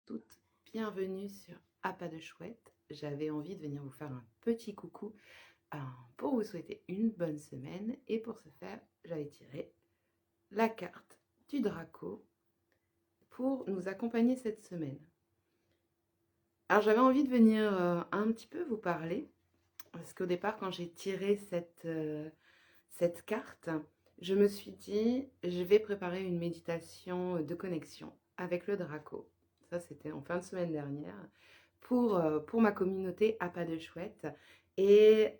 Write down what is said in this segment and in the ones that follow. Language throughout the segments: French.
toutes, bienvenue sur À pas de chouette. J'avais envie de venir vous faire un petit coucou pour vous souhaiter une bonne semaine. Et pour ce faire, j'avais tiré la carte du Draco pour nous accompagner cette semaine. Alors j'avais envie de venir un petit peu vous parler, parce qu'au départ quand j'ai tiré cette carte, je me suis dit je vais préparer une méditation de connexion avec le Draco. Ça c'était en fin de semaine dernière pour ma communauté À pas de chouette. Et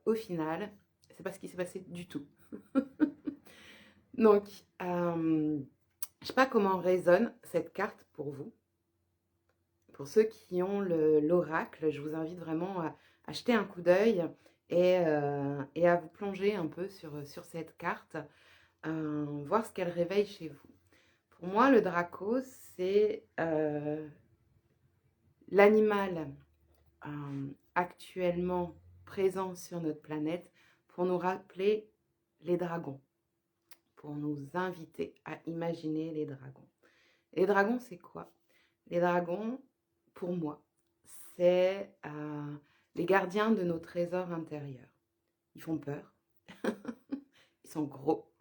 au final, c'est pas ce qui s'est passé du tout. Donc, je ne sais pas comment résonne cette carte pour vous. Pour ceux qui ont l'oracle, je vous invite vraiment à jeter un coup d'œil et à vous plonger un peu sur cette carte, voir ce qu'elle réveille chez vous. Pour moi, le Draco, c'est l'animal actuellement présent sur notre planète pour nous rappeler les dragons, pour nous inviter à imaginer les dragons. Les dragons, c'est quoi? Les dragons, pour moi, c'est les gardiens de nos trésors intérieurs. Ils font peur, ils sont gros,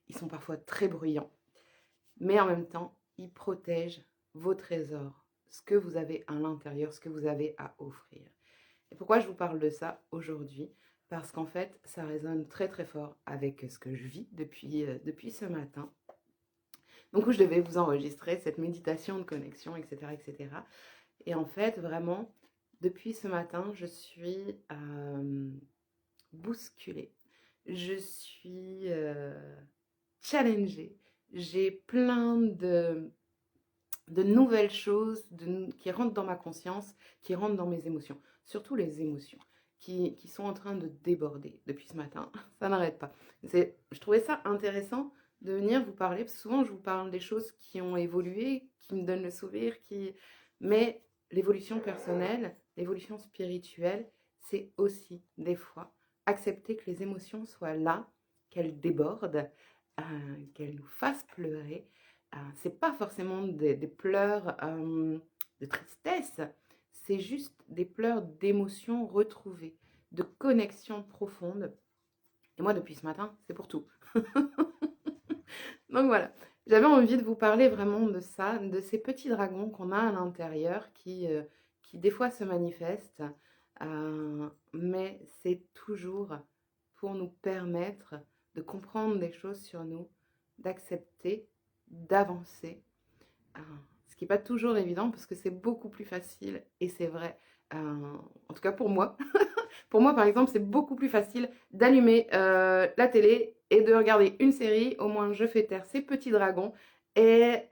ils sont parfois très bruyants, mais en même temps, ils protègent vos trésors, ce que vous avez à l'intérieur, ce que vous avez à offrir. Et pourquoi je vous parle de ça aujourd'hui? Parce qu'en fait, ça résonne très très fort avec ce que je vis depuis ce matin. Donc je devais vous enregistrer cette méditation de connexion, etc. etc. Et en fait, vraiment, depuis ce matin, je suis bousculée. Je suis challengée. J'ai plein de nouvelles choses qui rentrent dans ma conscience, qui rentrent dans mes émotions. Surtout les émotions qui sont en train de déborder depuis ce matin. Ça n'arrête pas. Je trouvais ça intéressant de venir vous parler, parce que souvent je vous parle des choses qui ont évolué, qui me donnent le sourire, mais l'évolution personnelle, l'évolution spirituelle, c'est aussi des fois accepter que les émotions soient là, qu'elles débordent, qu'elles nous fassent pleurer. C'est pas forcément des pleurs de tristesse, c'est juste des pleurs d'émotions retrouvées, de connexion profonde. Et moi, depuis ce matin, c'est pour tout. Donc voilà, j'avais envie de vous parler vraiment de ça, de ces petits dragons qu'on a à l'intérieur qui des fois se manifestent, mais c'est toujours pour nous permettre de comprendre des choses sur nous, d'accepter, d'avancer. Ce qui n'est pas toujours évident parce que c'est beaucoup plus facile et c'est vrai, en tout cas pour moi. Pour moi, par exemple, c'est beaucoup plus facile d'allumer la télé et de regarder une série. Au moins, je fais taire ces petits dragons et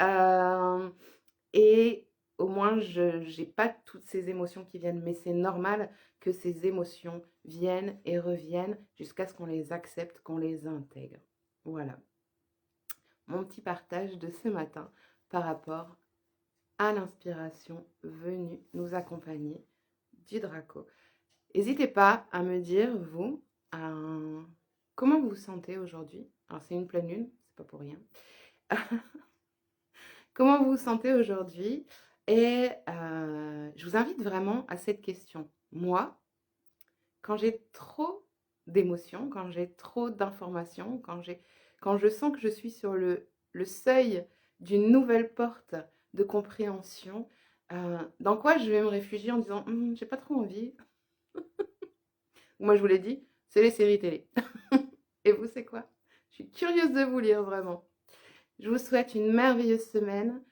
au moins, je n'ai pas toutes ces émotions qui viennent. Mais c'est normal que ces émotions viennent et reviennent jusqu'à ce qu'on les accepte, qu'on les intègre. Voilà mon petit partage de ce matin par rapport à l'inspiration venue nous accompagner du Draco. N'hésitez pas à me dire, vous, comment vous vous sentez aujourd'hui. Alors, c'est une pleine lune, c'est pas pour rien. Comment vous vous sentez aujourd'hui? Et je vous invite vraiment à cette question. Moi, quand j'ai trop d'émotions, quand j'ai trop d'informations, quand je sens que je suis sur le seuil d'une nouvelle porte de compréhension, dans quoi je vais me réfugier en disant j'ai pas trop envie. Moi, je vous l'ai dit, c'est les séries télé. Et vous, c'est quoi? Je suis curieuse de vous lire, vraiment. Je vous souhaite une merveilleuse semaine.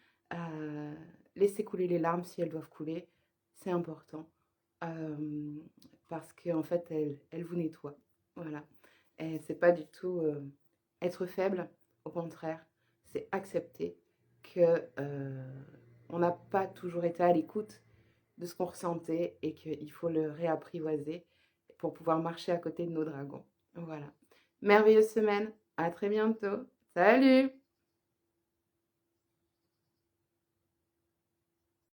Laissez couler les larmes si elles doivent couler. C'est important. Parce qu'en fait, elles vous nettoient. Voilà. Et c'est pas du tout être faible. Au contraire, c'est accepter que on n'a pas toujours été à l'écoute de ce qu'on ressentait et qu'il faut le réapprivoiser pour pouvoir marcher à côté de nos dragons. Voilà. Merveilleuse semaine. À très bientôt. Salut!